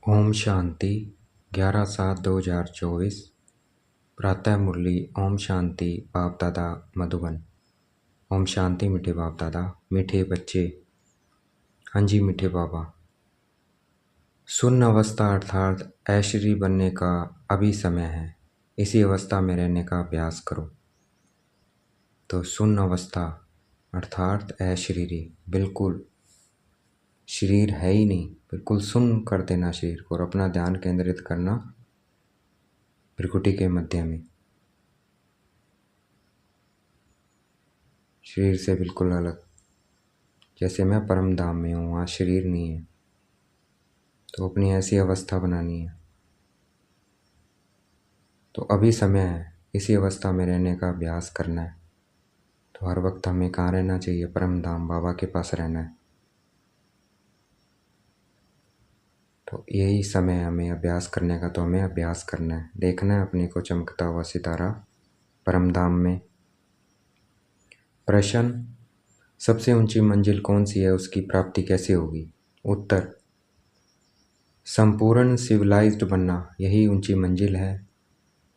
ओम शांति 11/7/2024 प्रातः मुरली। ओम शांति बाप दादा मधुबन। ओम शांति मीठे बाप दादा, मीठे बच्चे। हाँ जी मीठे बाबा। शून्य अवस्था अर्थात ऐश्वर्य बनने का अभी समय है। इसी अवस्था में रहने का अभ्यास करो। तो शून्य अवस्था अर्थात ऐश्वर्य, बिल्कुल शरीर है ही नहीं, बिल्कुल सुन्न कर देना शरीर को और अपना ध्यान केंद्रित करना भ्रिकुटी के मध्य में, शरीर से बिल्कुल अलग। जैसे मैं परम धाम में हूँ, वहाँ शरीर नहीं है, तो अपनी ऐसी अवस्था बनानी है। तो अभी समय है इसी अवस्था में रहने का अभ्यास करना है। तो हर वक्त हमें कहाँ रहना चाहिए? परम धाम बाबा के पास रहना है। तो यही समय है हमें अभ्यास करने का। तो हमें अभ्यास करना है, देखना है अपने को चमकता हुआ सितारा परम धाम में। प्रश्न: सबसे ऊंची मंजिल कौन सी है? उसकी प्राप्ति कैसे होगी? उत्तर: संपूर्ण सिविलाइज्ड बनना, यही ऊंची मंजिल है।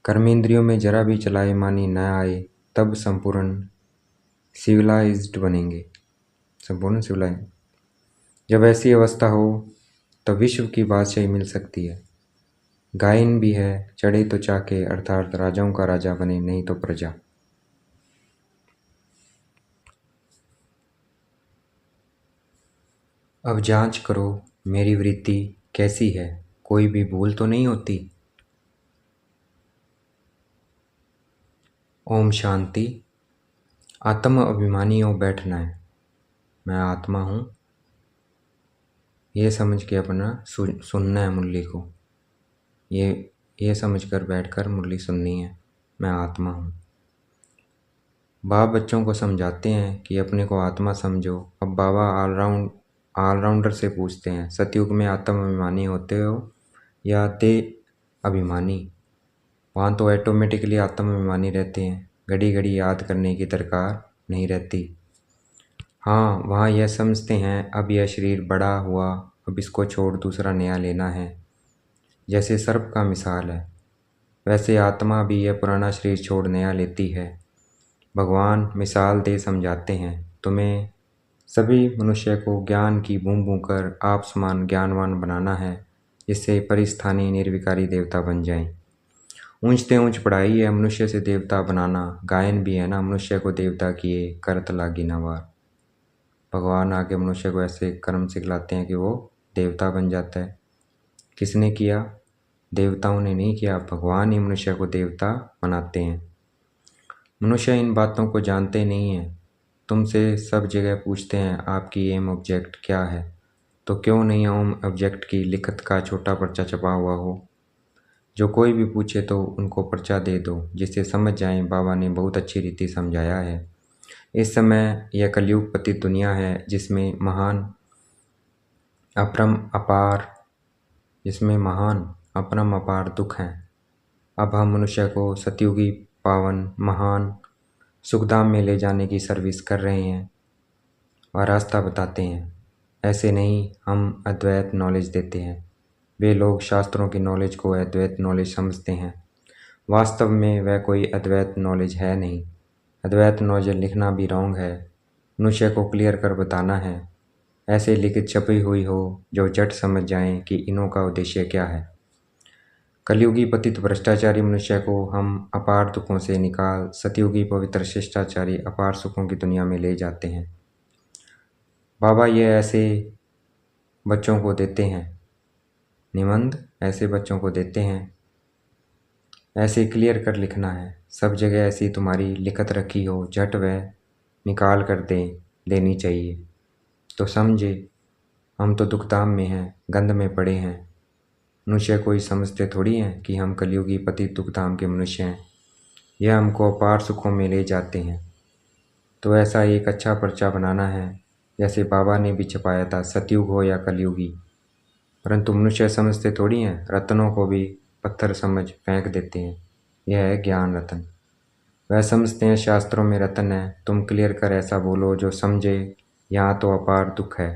कर्मेंद्रियों में जरा भी चलाएमानी न आए, तब संपूर्ण सिविलाइज्ड बनेंगे। संपूर्ण सिविलाइज जब ऐसी अवस्था हो तो विश्व की बादशाही मिल सकती है। गायन भी है, चढ़े तो चाके, अर्थात राजाओं का राजा बने, नहीं तो प्रजा। अब जांच करो मेरी वृत्ति कैसी है, कोई भी भूल तो नहीं होती। ओम शांति। आत्म अभिमानी हो बैठना है। मैं आत्मा हूँ, ये समझ के अपना सुनना है मुरली को। ये समझ कर बैठकर मुरली सुननी है। मैं आत्मा हूँ। बाबा बच्चों को समझाते हैं कि अपने को आत्मा समझो। अब बाबा ऑलराउंडर से पूछते हैं, सतयुग में आत्म अभिमानी होते हो या देह अभिमानी? वहाँ तो ऑटोमेटिकली आत्म अभिमानी रहते हैं, घड़ी घड़ी याद करने की दरकार नहीं रहती। हाँ, वहाँ यह समझते हैं अब यह शरीर बड़ा हुआ, अब इसको छोड़ दूसरा नया लेना है। जैसे सर्प का मिसाल है, वैसे आत्मा भी यह पुराना शरीर छोड़ नया लेती है। भगवान मिसाल दे समझाते हैं, तुम्हें सभी मनुष्य को ज्ञान की बूम बूम कर आप समान ज्ञानवान बनाना है, जिससे परिस्थानी निर्विकारी देवता बन जाएं। ऊंचते ऊंच पढ़ाई है मनुष्य से देवता बनाना, गायन भी है ना, मनुष्य को देवता किए करत लागी नवार। भगवान आके मनुष्य को ऐसे कर्म सिखलाते हैं कि वो देवता बन जाता है। किसने किया? देवताओं ने नहीं किया, भगवान ही मनुष्य को देवता बनाते हैं। मनुष्य इन बातों को जानते नहीं हैं। तुमसे सब जगह पूछते हैं आपकी एम ऑब्जेक्ट क्या है, तो क्यों नहीं ओम ऑब्जेक्ट की लिखत का छोटा पर्चा छपा हुआ हो? जो कोई भी पूछे तो उनको पर्चा दे दो, जिससे समझ जाएं बाबा ने बहुत अच्छी रीति समझाया है। इस समय यह कलयुग पतित दुनिया है, जिसमें महान अपरम अपार दुख हैं। अब हम मनुष्य को सतयुगी पावन महान सुखधाम में ले जाने की सर्विस कर रहे हैं और रास्ता बताते हैं। ऐसे नहीं, हम अद्वैत नॉलेज देते हैं। वे लोग शास्त्रों की नॉलेज को अद्वैत नॉलेज समझते हैं। वास्तव में वह कोई अद्वैत नॉलेज है नहीं। अद्वैत नॉलेज लिखना भी रॉन्ग है, मनुष्य को क्लियर कर बताना है। ऐसे लिखित छपी हुई हो जो झट समझ जाएं कि इनों का उद्देश्य क्या है। कलयुगी पतित भ्रष्टाचारी मनुष्य को हम अपार दुखों से निकाल सतयुगी पवित्र शिष्टाचारी अपार सुखों की दुनिया में ले जाते हैं। बाबा ये ऐसे बच्चों को देते हैं, निबंध ऐसे बच्चों को देते हैं। ऐसे क्लियर कर लिखना है, सब जगह ऐसी तुम्हारी लिखत रखी हो, झट वह निकाल कर देनी चाहिए। तो समझे, हम तो दुखधाम में हैं, गंध में पड़े हैं। मनुष्य कोई समझते थोड़ी हैं कि हम कलयुगी पति दुखधाम के मनुष्य हैं। यह हमको अपार सुखों में ले जाते हैं। तो ऐसा एक अच्छा पर्चा बनाना है, जैसे बाबा ने भी छपाया था, सतयुग हो या कलयुगी। परंतु मनुष्य समझते थोड़ी हैं, रत्नों को भी पत्थर समझ फेंक देते हैं। यह है ज्ञान रत्न। वह समझते हैं शास्त्रों में रत्न है। तुम क्लियर कर ऐसा बोलो जो समझे, यहाँ तो अपार दुख है।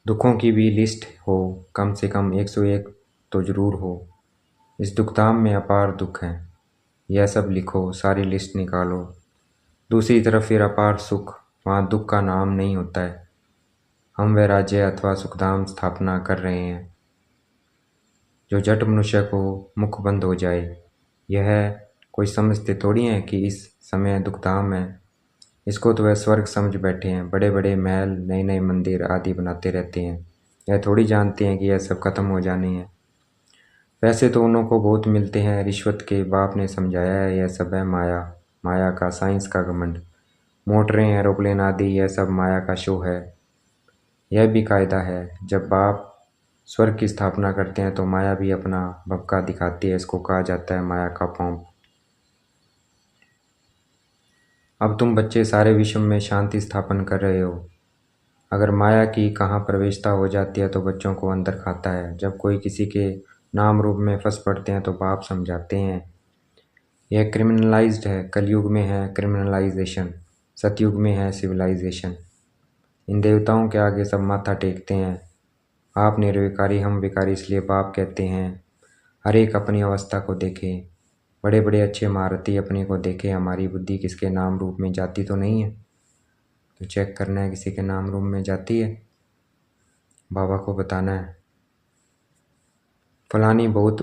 दुखों की भी लिस्ट हो, कम से कम 101 तो ज़रूर हो। इस दुखधाम में अपार दुख हैं, यह सब लिखो, सारी लिस्ट निकालो। दूसरी तरफ फिर अपार सुख, वहाँ दुख का नाम नहीं होता है। हम वह राज्य अथवा सुखधाम स्थापना कर रहे हैं जो जट मनुष्य को मुख बंद हो जाए। यह कोई समझते थोड़ी हैं कि इस समय दुखधाम है। इसको तो वह स्वर्ग समझ बैठे हैं, बड़े बड़े महल, नए नए मंदिर आदि बनाते रहते हैं। यह थोड़ी जानते हैं कि यह सब खत्म हो जाने हैं। पैसे तो उन्हों को बहुत मिलते हैं, रिश्वत के बाप ने समझाया है, यह सब है माया, माया का, साइंस का घमंड। मोटरें, एरोप्लेन आदि यह सब माया का शो है। यह भी कायदा है, जब बाप स्वर्ग की स्थापना करते हैं तो माया भी अपना भपका दिखाती है। इसको कहा जाता है माया का पौंप। अब तुम बच्चे सारे विश्व में शांति स्थापन कर रहे हो। अगर माया की कहाँ प्रवेशता हो जाती है तो बच्चों को अंदर खाता है। जब कोई किसी के नाम रूप में फंस पड़ते हैं तो बाप समझाते हैं यह क्रिमिनलाइज्ड है। कलयुग में है क्रिमिनलाइजेशन, सतयुग में है सिविलाइजेशन। इन देवताओं के आगे सब माथा टेकते हैं। आप निर्विकारी, हम विकारी, इसलिए बाप कहते हैं हर एक अपनी अवस्था को देखे। बड़े बड़े अच्छे महारथी अपने को देखे, हमारी बुद्धि किसके नाम रूप में जाती तो नहीं है। तो चेक करना है किसी के नाम रूप में जाती है, बाबा को बताना है फलानी बहुत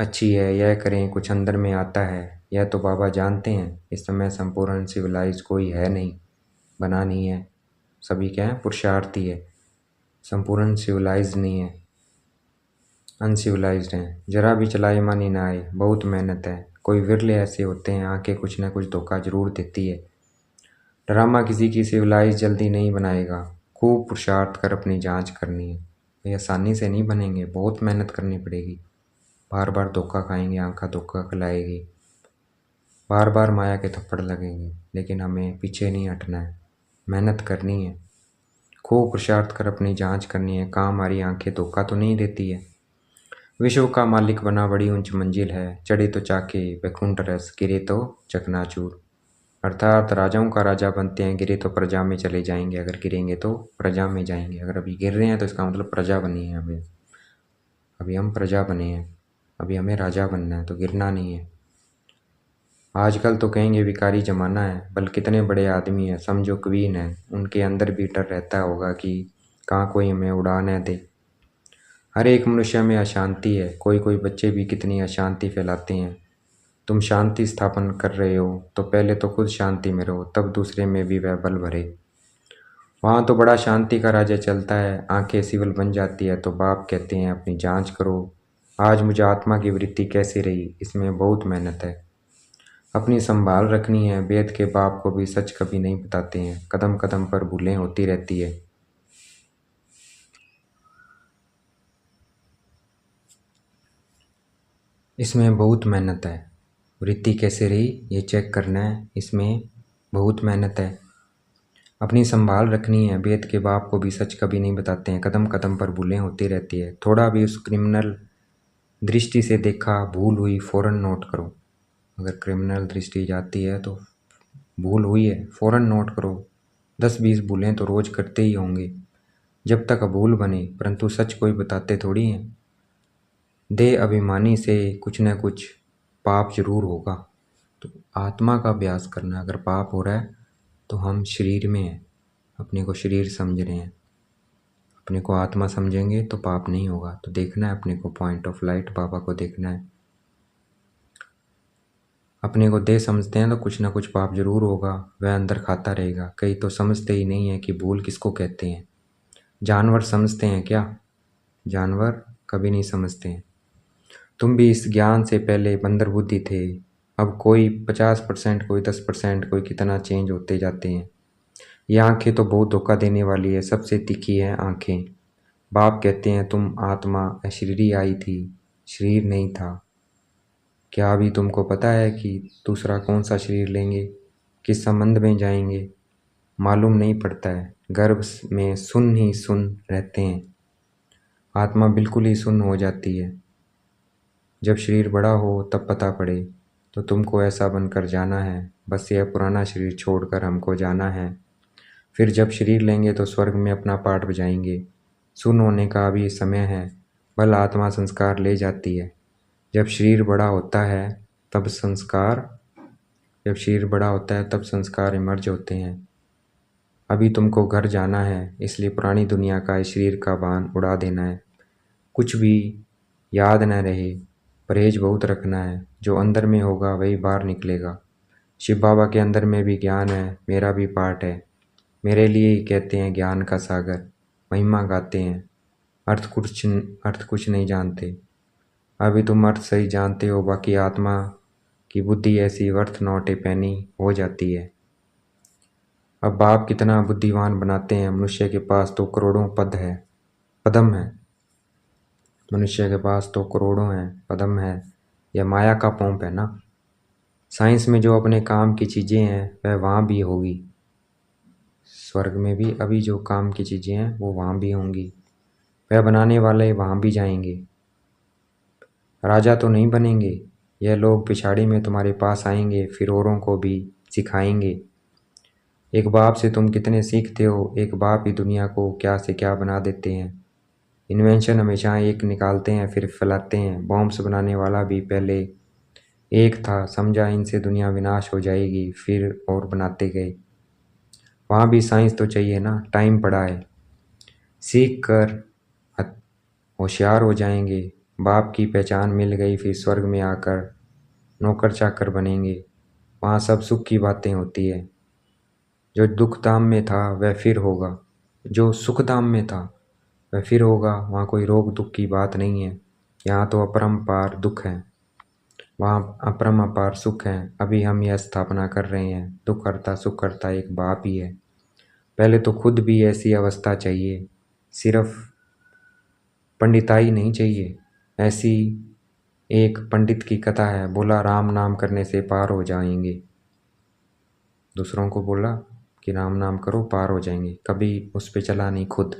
अच्छी है, यह करें, कुछ अंदर में आता है। यह तो बाबा जानते हैं। इस समय संपूर्ण सिविलाइज कोई है नहीं, बना नहीं है। सभी क्या है, पुरुषार्थी है। संपूर्ण सिविलाइज नहीं है, अनसिविलाइज्ड हैं। जरा भी चलाएमानी ना आए, बहुत मेहनत है। कोई विरले ऐसे होते हैं, आंखें कुछ न कुछ धोखा जरूर देती है। ड्रामा किसी की सिविलाइज जल्दी नहीं बनाएगा, खूब पुरुषार्थ कर अपनी जांच करनी है। ये आसानी से नहीं बनेंगे, बहुत मेहनत करनी पड़ेगी। बार बार धोखा खाएंगे, आंखा धोखा खिलाएगी, बार बार माया के थप्पड़ लगेंगे, लेकिन हमें पीछे नहीं हटना है, मेहनत करनी है। खूब पुरुषार्थ कर अपनी जांच करनी है, कहाँ हमारी आंखें धोखा तो नहीं देती है। विश्व का मालिक बना बड़ी ऊंच मंजिल है, चढ़े तो चाके बैकुंठ रस, गिरे तो चकनाचूर। अर्थात राजाओं का राजा बनते हैं, गिरे तो प्रजा में चले जाएंगे, अगर गिरेंगे तो प्रजा में जाएंगे। अगर अभी गिर रहे हैं तो इसका मतलब प्रजा बनी है। अभी हम प्रजा बने हैं, अभी हमें राजा बनना है, तो गिरना नहीं है। आजकल तो कहेंगे विकारी जमाना है, बल कितने बड़े आदमी हैं, समझो क्वीन है, उनके अंदर भी डर रहता होगा कि कहाँ कोई हमें उड़ा न दे। हर एक मनुष्य में अशांति है, कोई कोई बच्चे भी कितनी अशांति फैलाते हैं। तुम शांति स्थापन कर रहे हो तो पहले तो खुद शांति में रहो, तब दूसरे में भी वह बल भरे। वहाँ तो बड़ा शांति का राज्य चलता है, आंखें सिविल बन जाती है तो बाप कहते हैं अपनी जांच करो। आज मुझे आत्मा की वृत्ति कैसी रही, इसमें बहुत मेहनत है, अपनी संभाल रखनी है। वेद के बाप को भी सच कभी नहीं बताते हैं, कदम कदम पर भूलें होती रहती है। इसमें बहुत मेहनत है। वृत्ति कैसे रही ये चेक करना है, इसमें बहुत मेहनत है, अपनी संभाल रखनी है। वेद के बाप को भी सच कभी नहीं बताते हैं, कदम कदम पर भूलें होती रहती है। थोड़ा भी उस क्रिमिनल दृष्टि से देखा, भूल हुई, फ़ौरन नोट करो। अगर क्रिमिनल दृष्टि जाती है तो भूल हुई है, फ़ौरन नोट करो। 10-20 भूलें तो रोज़ करते ही होंगे, जब तक भूल बने, परंतु सच कोई बताते थोड़ी हैं। देह अभिमानी से कुछ न कुछ पाप जरूर होगा, तो आत्मा का अभ्यास करना। अगर पाप हो रहा है तो हम शरीर में हैं, अपने को शरीर समझ रहे हैं, अपने को आत्मा समझेंगे तो पाप नहीं होगा। तो देखना है अपने को, पॉइंट ऑफ लाइट बाबा को देखना है। अपने को देह समझते हैं तो कुछ ना कुछ पाप जरूर होगा, वह अंदर खाता रहेगा। कई तो समझते ही नहीं है कि भूल किसको कहते हैं। जानवर समझते हैं क्या? जानवर कभी नहीं समझते हैं। तुम भी इस ज्ञान से पहले बंदर बुद्धि थे, अब कोई 50%, कोई 10%, कोई कितना चेंज होते जाते हैं। ये आंखें तो बहुत धोखा देने वाली है, सबसे तीखी है आंखें। बाप कहते हैं तुम आत्मा अशरीरी आई थी, शरीर नहीं था। क्या अभी तुमको पता है कि दूसरा कौन सा शरीर लेंगे, किस संबंध में जाएंगे? मालूम नहीं पड़ता है, गर्भ में सुन ही सुन रहते हैं, आत्मा बिल्कुल ही सुन्न हो जाती है। जब शरीर बड़ा हो तब पता पड़े, तो तुमको ऐसा बनकर जाना है, बस यह पुराना शरीर छोड़कर हमको जाना है। फिर जब शरीर लेंगे तो स्वर्ग में अपना पाठ बजाएंगे। सुन होने का अभी समय है, बल आत्मा संस्कार ले जाती है। जब शरीर बड़ा होता है तब संस्कार जब शरीर बड़ा होता है तब संस्कार इमर्ज होते हैं। अभी तुमको घर जाना है, इसलिए पुरानी दुनिया का इस शरीर का बांध उड़ा देना है। कुछ भी याद न रहे, परहेज बहुत रखना है। जो अंदर में होगा वही बाहर निकलेगा। शिव बाबा के अंदर में भी ज्ञान है, मेरा भी पार्ट है। मेरे लिए ही कहते हैं ज्ञान का सागर, महिमा गाते हैं। अर्थ कुछ नहीं जानते। अभी तुम अर्थ सही जानते हो, बाकी आत्मा की बुद्धि ऐसी वर्थ नॉट ए पेनी हो जाती है। अब बाप कितना बुद्धिमान बनाते हैं। मनुष्य के पास तो करोड़ों पदम है। मनुष्य के पास तो करोड़ों हैं, पदम है। यह माया का पोंप है ना। साइंस में जो अपने काम की चीज़ें हैं वह वहाँ भी होगी। स्वर्ग में भी अभी जो काम की चीज़ें हैं वो वहाँ भी होंगी। वह बनाने वाले वहाँ भी जाएंगे। राजा तो नहीं बनेंगे। यह लोग पिछाड़ी में तुम्हारे पास आएंगे, फिर औरों को भी सिखाएंगे। एक बाप से तुम कितने सीखते हो। एक बाप ही दुनिया को क्या से क्या बना देते हैं। इन्वेंशन हमेशा एक निकालते हैं फिर फैलाते हैं। बॉम्ब्स बनाने वाला भी पहले एक था, समझा इनसे दुनिया विनाश हो जाएगी, फिर और बनाते गए। वहाँ भी साइंस तो चाहिए ना। टाइम पड़ा है, सीख कर होशियार हो जाएंगे। बाप की पहचान मिल गई, फिर स्वर्ग में आकर नौकर चाकर बनेंगे। वहाँ सब सुख की बातें होती है। जो दुख धाम में था वह फिर होगा, जो सुख धाम में था वह फिर होगा। वहाँ कोई रोग दुख की बात नहीं है। यहाँ तो अपरंपार दुख है, वहाँ अपरंपार सुख है। अभी हम यह स्थापना कर रहे हैं, दुख करता सुख करता एक बाप ही है। पहले तो खुद भी ऐसी अवस्था चाहिए। सिर्फ पंडिताई नहीं चाहिए। ऐसी एक पंडित की कथा है, बोला राम नाम करने से पार हो जाएंगे। दूसरों को बोला कि राम नाम करो पार हो जाएंगे, कभी उस पर चला नहीं खुद।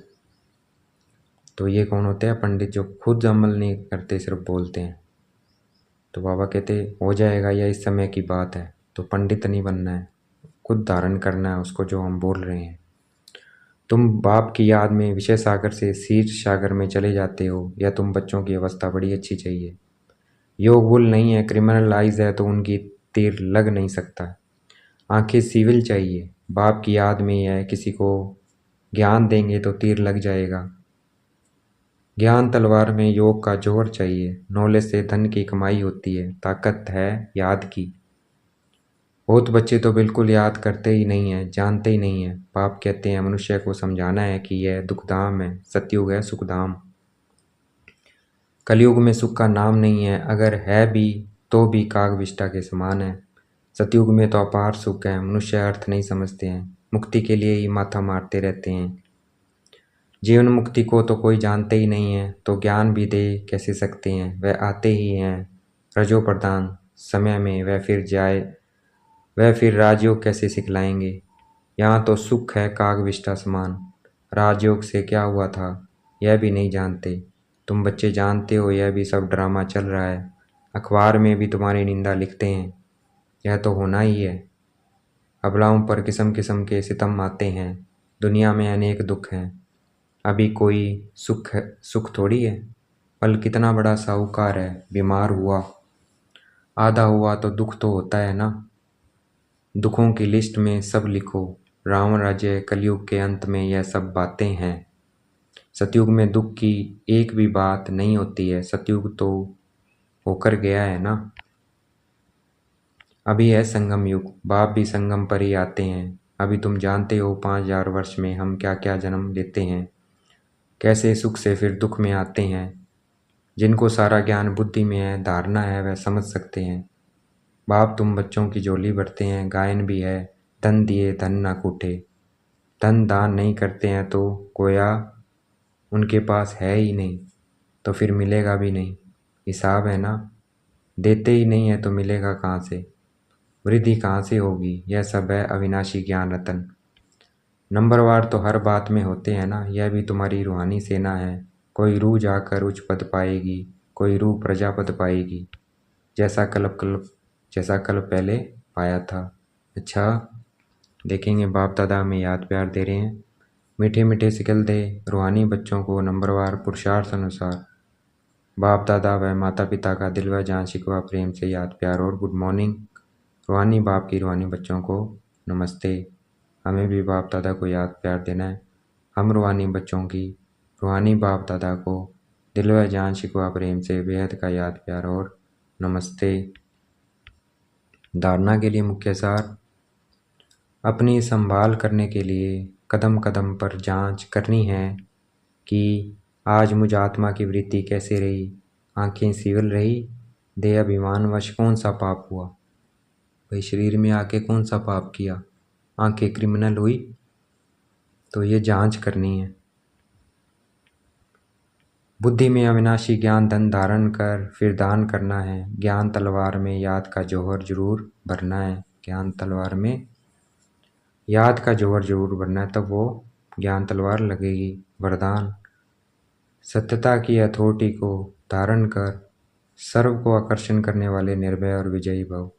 तो ये कौन होते हैं? पंडित जो खुद अमल नहीं करते, सिर्फ बोलते हैं। तो बाबा कहते हो जाएगा, यह इस समय की बात है। तो पंडित नहीं बनना है, खुद धारण करना है उसको जो हम बोल रहे हैं। तुम बाप की याद में विषय सागर से क्षीर सागर में चले जाते हो। या तुम बच्चों की अवस्था बड़ी अच्छी चाहिए। योग भूल नहीं है, क्रिमिनल आइज है तो उनकी तीर लग नहीं सकता। आंखें सिविल चाहिए। बाप की याद में है, किसी को ज्ञान देंगे तो तीर लग जाएगा। ज्ञान तलवार में योग का जोर चाहिए। नॉलेज से धन की कमाई होती है, ताकत है याद की। बहुत बच्चे तो बिल्कुल याद करते ही नहीं है, जानते ही नहीं है। बाप कहते हैं मनुष्य को समझाना है कि यह दुखधाम है, सतयुग है सुखधाम। कलयुग में सुख का नाम नहीं है, अगर है भी तो भी काग विष्ठा के समान है। सतयुग में तो अपार सुख है, मनुष्य अर्थ नहीं समझते हैं, मुक्ति के लिए ही माथा मारते रहते हैं। जीवन मुक्ति को तो कोई जानते ही नहीं है, तो ज्ञान भी दे कैसे सकते हैं। वह आते ही हैं रजो प्रधान समय में, वह फिर राजयोग कैसे सिखलाएंगे। यहाँ तो सुख है कागविष्ठा समान, राजयोग से क्या हुआ था यह भी नहीं जानते। तुम बच्चे जानते हो यह भी सब ड्रामा चल रहा है। अखबार में भी तुम्हारी निंदा लिखते हैं, यह तो होना ही है। अबलाओं पर किस्म किस्म के सितम आते हैं। दुनिया में अनेक दुख हैं, अभी कोई सुख थोड़ी है। पल कितना बड़ा साहूकार है, बीमार हुआ आधा हुआ तो दुख तो होता है ना। दुखों की लिस्ट में सब लिखो, रावण राज्य कलयुग के अंत में यह सब बातें हैं। सतयुग में दुख की एक भी बात नहीं होती है, सतयुग तो होकर गया है ना। अभी है संगम युग, बाप भी संगम पर ही आते हैं। अभी तुम जानते हो 5000 वर्ष में हम क्या क्या जन्म लेते हैं, कैसे सुख से फिर दुख में आते हैं। जिनको सारा ज्ञान बुद्धि में है, धारणा है, वह समझ सकते हैं। बाप तुम बच्चों की झोली भरते हैं, गायन भी है, धन दिए धन ना कूटे। धन दान नहीं करते हैं तो गोया उनके पास है ही नहीं, तो फिर मिलेगा भी नहीं। हिसाब है ना। देते ही नहीं है तो मिलेगा कहाँ से, वृद्धि कहाँ से होगी। यह सब है अविनाशी ज्ञान रतन। नंबरवार तो हर बात में होते हैं ना। यह भी तुम्हारी रूहानी सेना है। कोई रूह जाकर उच्च पद पाएगी, कोई रूह प्रजापद पाएगी, जैसा कल पहले पाया था। अच्छा, देखेंगे बाप दादा हमें याद प्यार दे रहे हैं। मीठे मीठे सिकल दे रूहानी बच्चों को नंबरवार पुरुषार्थ अनुसार। बाप दादा व माता पिता का दिल व जान शिकवा प्रेम से याद प्यार और गुड मॉर्निंग। रूहानी बाप की रूहानी बच्चों को नमस्ते। हमें भी बाप दादा को याद प्यार देना है। हम रूहानी बच्चों की रूहानी बाप दादा को दिल व जान शिकवा प्रेम से बेहद का याद प्यार और नमस्ते। धारणा के लिए मुख्य सार। अपनी संभाल करने के लिए कदम कदम पर जांच करनी है कि आज मुझ आत्मा की वृत्ति कैसे रही। आंखें सिवल रही, देह अभिमानवश कौन सा पाप हुआ। भाई शरीर में आके कौन सा पाप किया, आंखें क्रिमिनल हुई, तो ये जांच करनी है। बुद्धि में अविनाशी ज्ञान धन धारण कर फिर दान करना है। ज्ञान तलवार में याद का जौहर जरूर भरना है। ज्ञान तलवार में याद का जौहर जरूर भरना है, तब वो ज्ञान तलवार लगेगी। वरदान। सत्यता की हथौड़ी को धारण कर सर्व को आकर्षण करने वाले निर्भय और विजयी भव।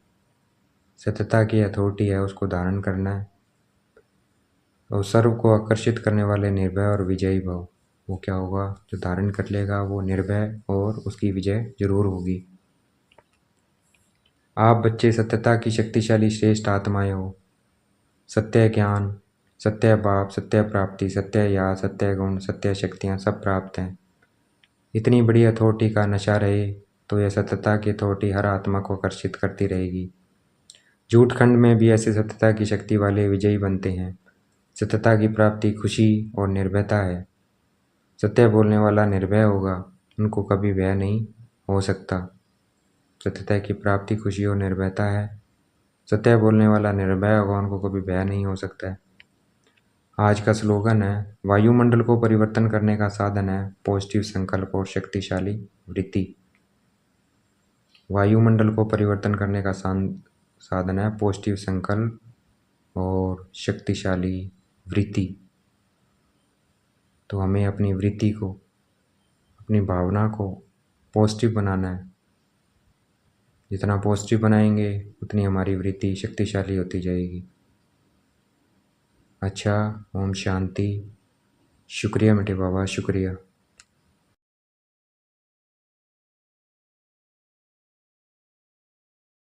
सत्यता की हथौड़ी है, उसको धारण करना है और सर्व को आकर्षित करने वाले निर्भय और विजयी भव। वो क्या होगा, जो धारण कर लेगा वो निर्भय और उसकी विजय जरूर होगी। आप बच्चे सत्यता की शक्तिशाली श्रेष्ठ आत्माएं हो। सत्य ज्ञान, सत्य बाप, सत्य प्राप्ति, सत्य याद, सत्य गुण, सत्य शक्तियाँ सब प्राप्त हैं। इतनी बड़ी हथौड़ी का नशा रहे तो यह सत्यता की हथौड़ी हर आत्मा को आकर्षित करती रहेगी। झूठ खंड में भी ऐसे सत्यता की शक्ति वाले विजयी बनते हैं। सत्यता की प्राप्ति खुशी और निर्भयता है। सत्य बोलने वाला निर्भय होगा, उनको कभी भय नहीं हो सकता। सत्यता की प्राप्ति खुशी और निर्भयता है। सत्य बोलने वाला निर्भय होगा, उनको कभी भय नहीं हो सकता है। आज का स्लोगन है, वायुमंडल को परिवर्तन करने का साधन है पॉजिटिव संकल्प और शक्तिशाली वृत्ति। वायुमंडल को परिवर्तन करने का साधन है पॉजिटिव संकल्प और शक्तिशाली वृत्ति। तो हमें अपनी वृत्ति को, अपनी भावना को पॉजिटिव बनाना है। जितना पॉजिटिव बनाएंगे उतनी हमारी वृत्ति शक्तिशाली होती जाएगी। अच्छा, ओम शांति। शुक्रिया मेरे बाबा, शुक्रिया।